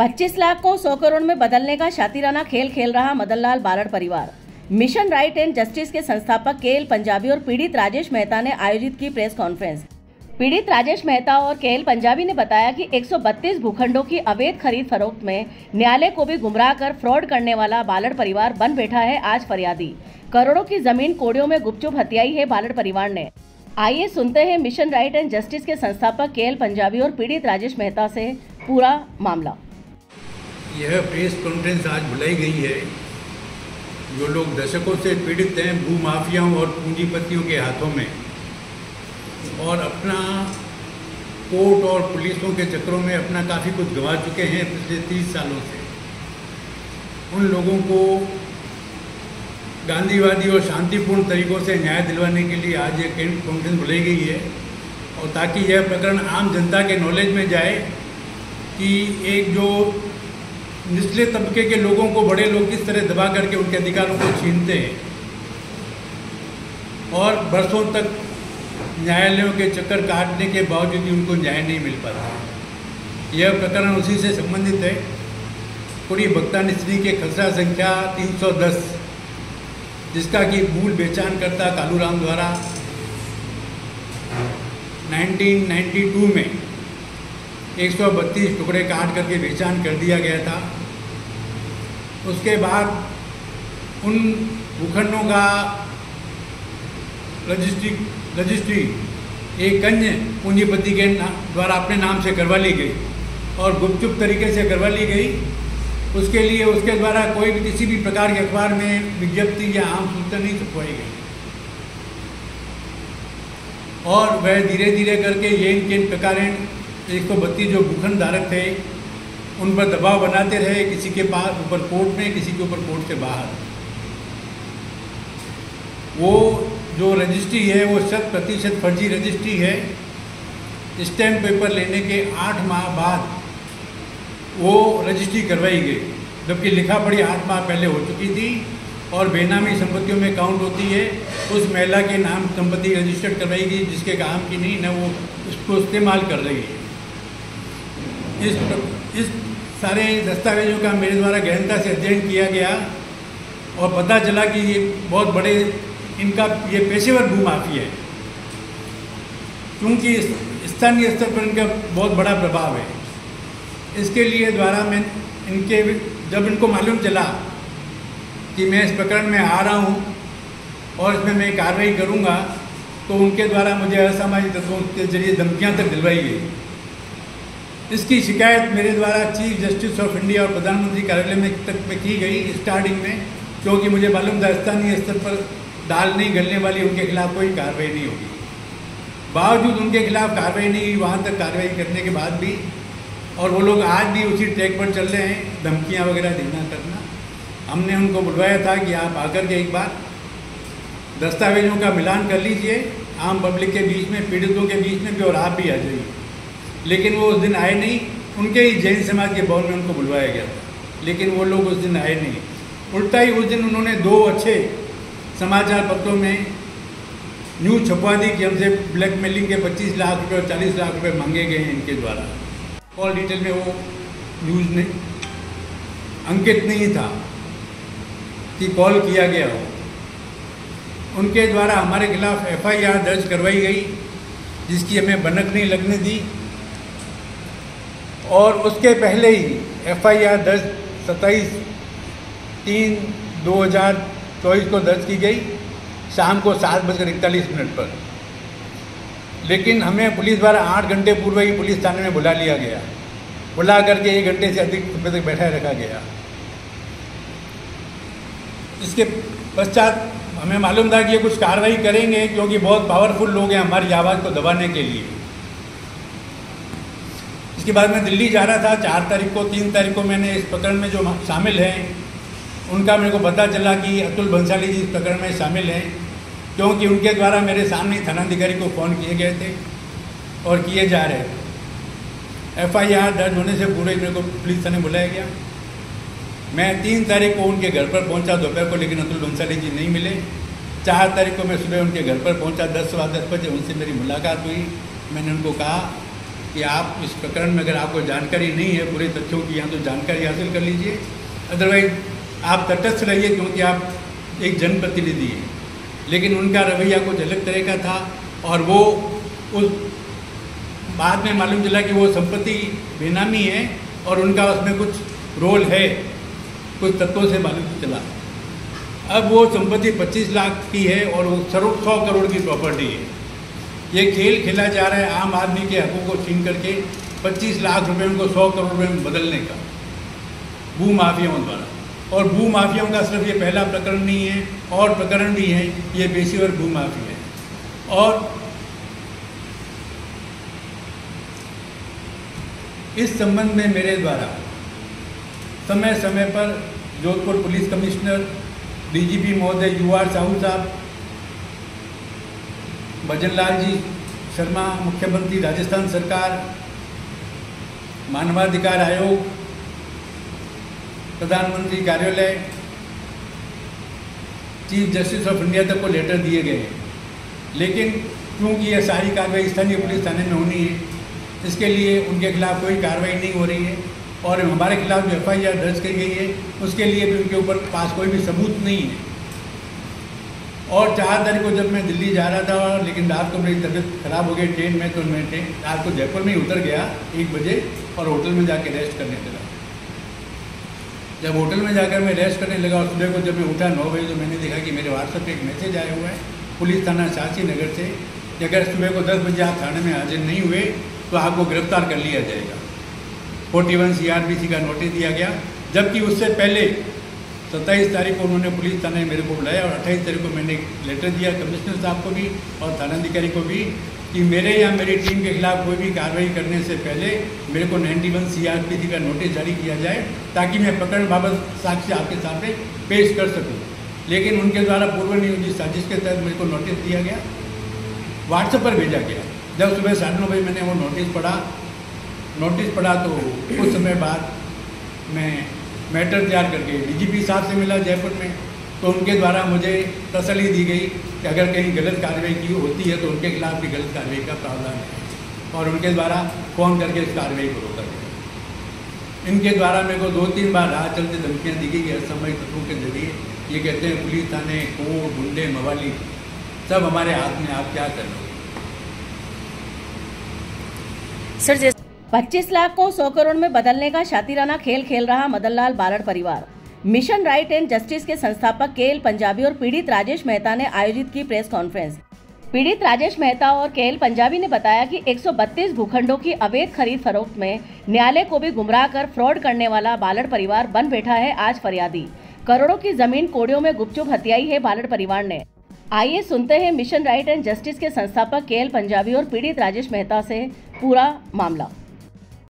25 लाख को 100 करोड़ में बदलने का शातिराना खेल खेल रहा मदनलाल बालड़ परिवार। मिशन राइट एंड जस्टिस के संस्थापक केएल पंजाबी और पीड़ित राजेश मेहता ने आयोजित की प्रेस कॉन्फ्रेंस। पीड़ित राजेश मेहता और केएल पंजाबी ने बताया कि 132 भूखंडों की अवैध खरीद फरोख्त में न्यायालय को भी गुमराह कर फ्रॉड करने वाला बालड़ परिवार बन बैठा है आज फरियादी। करोड़ों की जमीन कोड़ियों में गुपचुप हत्याई है बालड़ परिवार ने। आइए सुनते हैं मिशन राइट एंड जस्टिस के संस्थापक केएल पंजाबी और पीड़ित राजेश मेहता से पूरा मामला। यह प्रेस कॉन्फ्रेंस आज बुलाई गई है। जो लोग दशकों से पीड़ित हैं भू माफियाओं और पूंजीपतियों के हाथों में और अपना कोर्ट और पुलिसों के चक्करों में अपना काफ़ी कुछ गंवा चुके हैं पिछले 30 सालों से, उन लोगों को गांधीवादी और शांतिपूर्ण तरीकों से न्याय दिलवाने के लिए आज ये कॉन्फ्रेंस बुलाई गई है, और ताकि यह प्रकरण आम जनता के नॉलेज में जाए कि एक जो निचले तबके के लोगों को बड़े लोग किस तरह दबा करके उनके अधिकारों को छीनते हैं और बरसों तक न्यायालयों के चक्कर काटने के बावजूद भी उनको न्याय नहीं मिल पाता। यह प्रकरण उसी से संबंधित है। कुड़ी भक्ता निचली के खसरा संख्या 310, जिसका कि मूल पहचानकर्ता कालूराम द्वारा 1992 में 132 टुकड़े काट करके पहचान कर दिया गया था। उसके बाद उन भूखंडों का रजिस्ट्री एक अन्य पूंजीपति के द्वारा अपने नाम से करवा ली गई और गुपचुप तरीके से करवा ली गई। उसके लिए उसके द्वारा कोई भी किसी भी प्रकार के अखबार में विज्ञप्ति या आम सूचना नहीं छपवाई गई, और वह धीरे धीरे करके ये इनके प्रकार 132 जो भूखंड धारक थे उन पर दबाव बनाते रहे, किसी के पास ऊपर कोर्ट में, किसी के ऊपर कोर्ट से बाहर। वो जो रजिस्ट्री है वो 100% फर्जी रजिस्ट्री है। स्टैम्प पेपर लेने के 8 माह बाद वो रजिस्ट्री करवाई गई, जबकि लिखा पढ़ी 8 माह पहले हो चुकी थी और बेनामी संपत्तियों में काउंट होती है। उस महिला के नाम संपत्ति रजिस्टर्ड करवाई गई जिसके काम की नहीं, न वो उसको इस्तेमाल कर रही है। इस सारे दस्तावेजों का मेरे द्वारा गहनता से अध्ययन किया गया और पता चला कि ये बहुत बड़े इनका ये पेशेवर भूमाफिया है, क्योंकि स्थानीय स्तर पर इनका बहुत बड़ा प्रभाव है। इसके लिए द्वारा मैं जब इनको मालूम चला कि मैं इस प्रकरण में आ रहा हूँ और इसमें मैं कार्रवाई करूँगा, तो उनके द्वारा मुझे असामाजिक तत्वों के जरिए धमकियाँ तक दिलवाई गई। इसकी शिकायत मेरे द्वारा चीफ जस्टिस ऑफ इंडिया और प्रधानमंत्री कार्यालय में की गई स्टार्टिंग में, क्योंकि मुझे मालूम था स्थानीय स्तर पर दाल नहीं गलने वाली, उनके खिलाफ कोई कार्रवाई नहीं होगी। बावजूद उनके खिलाफ कार्रवाई नहीं हुई, वहाँ तक कार्रवाई करने के बाद भी, और वो लोग आज भी उसी ट्रैक पर चल रहे हैं, धमकियाँ वगैरह देना करना। हमने उनको बुलवाया था कि आप आकर के एक बार दस्तावेजों का मिलान कर लीजिए आम पब्लिक के बीच में, पीड़ितों के बीच में भी, और आप भी आ जाइए। लेकिन वो उस दिन आए नहीं। उनके ही जैन समाज के भवन में उनको बुलवाया गया था, लेकिन वो लोग उस दिन आए नहीं। उल्टा ही उस दिन उन्होंने 2 अच्छे समाचार पत्रों में न्यूज़ छपवा दी कि हमसे ब्लैकमेलिंग के 25 लाख रुपये और 40 लाख रुपये मांगे गए हैं इनके द्वारा। कॉल डिटेल में वो न्यूज़ ने अंकित नहीं था कि कॉल किया गया हो। उनके द्वारा हमारे खिलाफ FIR दर्ज करवाई गई, जिसकी हमें भनक नहीं लगने दी, और उसके पहले ही FIR दर्ज 27/3/2024 को दर्ज की गई शाम को 7:41 पर। लेकिन हमें पुलिस द्वारा 8 घंटे पूर्व ही पुलिस थाने में बुला लिया गया, बुला करके 1 घंटे से अधिक समय तक बैठा रखा गया। इसके पश्चात हमें मालूम था कि ये कुछ कार्रवाई करेंगे, क्योंकि बहुत पावरफुल लोग हैं हमारी आवाज़ को दबाने के लिए। इसके बाद मैं दिल्ली जा रहा था 4 तारीख को। 3 तारीख को मैंने इस प्रकरण में जो शामिल हैं उनका मेरे को पता चला कि अतुल बंसाली जी इस प्रकरण में शामिल हैं, क्योंकि उनके द्वारा मेरे सामने थानाधिकारी को फ़ोन किए गए थे और किए जा रहे थे। FIR दर्ज होने से पूरे मेरे को पुलिस थाने बुलाया गया। मैं 3 तारीख को उनके घर पर पहुंचा दोपहर को, लेकिन अतुल बंसाली जी नहीं मिले। 4 तारीख को मैं सुबह उनके घर पर पहुंचा 10 सवा 10 बजे। उनसे मेरी मुलाकात हुई। मैंने उनको कहा कि आप इस प्रकरण में अगर आपको जानकारी नहीं है पूरे तथ्यों की, यहाँ तो जानकारी हासिल कर लीजिए, अदरवाइज आप तटस्थ रहिए, क्योंकि आप एक जनप्रतिनिधि हैं। लेकिन उनका रवैया कुछ अलग तरह का था और वो उस बाद में मालूम चला कि वो संपत्ति बेनामी है और उनका उसमें कुछ रोल है, कुछ तत्वों से मालूम चला। अब वो संपत्ति 25 लाख की है और वो 100 करोड़ की प्रॉपर्टी है। ये खेल खेला जा रहा है आम आदमी के हकों को छीन करके 25 लाख रुपए उनको 100 करोड़ रुपए में बदलने का भू माफियाओं द्वारा। और भू माफियाओं का सिर्फ ये पहला प्रकरण नहीं है, और प्रकरण भी हैं, ये पेशेवर भू माफिया है। और इस संबंध में मेरे द्वारा समय समय पर जोधपुर पुलिस कमिश्नर, डीजीपी महोदय UR साहू साहब, भजन लाल जी शर्मा, मुख्यमंत्री राजस्थान सरकार, मानवाधिकार आयोग, प्रधानमंत्री कार्यालय, चीफ जस्टिस ऑफ इंडिया तक को लेटर दिए गए हैं। लेकिन क्योंकि यह सारी कार्रवाई स्थानीय पुलिस थाने में होनी है, इसके लिए उनके खिलाफ कोई कार्रवाई नहीं हो रही है और हमारे खिलाफ जो FIR दर्ज की गई है उसके लिए भी उनके ऊपर पास कोई भी सबूत नहीं है। और 4 तारीख को जब मैं दिल्ली जा रहा था, लेकिन रात को मेरी तबीयत खराब हो गई ट्रेन में, तो मैं रात को जयपुर में ही उतर गया 1 बजे और होटल में जाके रेस्ट करने लगा। जब होटल में जाकर मैं रेस्ट करने लगा और सुबह को जब मैं उठा 9 बजे, तो मैंने देखा कि मेरे व्हाट्सएप पे एक मैसेज आया हुआ है पुलिस थाना शास्त्री नगर से कि अगर सुबह को 10 बजे आप थाने में हाजिर नहीं हुए तो आपको गिरफ्तार कर लिया जाएगा। 41 CRPC का नोटिस दिया गया। जबकि उससे पहले 27 तारीख को उन्होंने पुलिस थाने मेरे को बुलाया और 28 तारीख को मैंने एक लेटर दिया कमिश्नर साहब को भी और थानाधिकारी को भी कि मेरे या मेरी टीम के खिलाफ कोई भी कार्रवाई करने से पहले मेरे को 91 CRPC का नोटिस जारी किया जाए ताकि मैं प्रकरण बाबत साक्ष्य आपके सामने पेश कर सकूं। लेकिन उनके द्वारा पूर्व नियोजित साजिश के तहत मेरे को नोटिस दिया गया, व्हाट्सएप पर भेजा गया। जब सुबह 9:30 बजे मैंने वो नोटिस पढ़ा तो कुछ समय बाद मैं मैटर तैयार करके DGP साहब से मिला जयपुर में, तो उनके द्वारा मुझे तसल्ली दी गई कि अगर कहीं गलत कार्रवाई की होती है तो उनके खिलाफ भी गलत कार्रवाई का प्रावधान है और उनके द्वारा फ़ोन करके इस कार्रवाई को रोका गया। इनके द्वारा मेरे को 2-3 बार राह चलते धमकियाँ दी गई असमय तत्वों के जरिए। ये कहते हैं पुलिस थाने, कोर्ट, गुंडे, मवाली सब हमारे हाथ में, आप क्या कर लो। सर, 25 लाख को 100 करोड़ में बदलने का शातिराना खेल खेल रहा मदन लाल बारड़ परिवार। मिशन राइट एंड जस्टिस के संस्थापक KL पंजाबी और पीड़ित राजेश मेहता ने आयोजित की प्रेस कॉन्फ्रेंस। पीड़ित राजेश मेहता और KL पंजाबी ने बताया कि 132 भूखंडों की अवैध खरीद फरोख्त में न्यायालय को भी गुमराह कर फ्रॉड करने वाला बालड़ परिवार बन बैठा है आज फरियादी। करोड़ों की जमीन कोड़ियों में गुपचुप हथियाई है बालड़ परिवार ने। आइए सुनते हैं मिशन राइट एंड जस्टिस के संस्थापक KL पंजाबी और पीड़ित राजेश मेहता से पूरा मामला।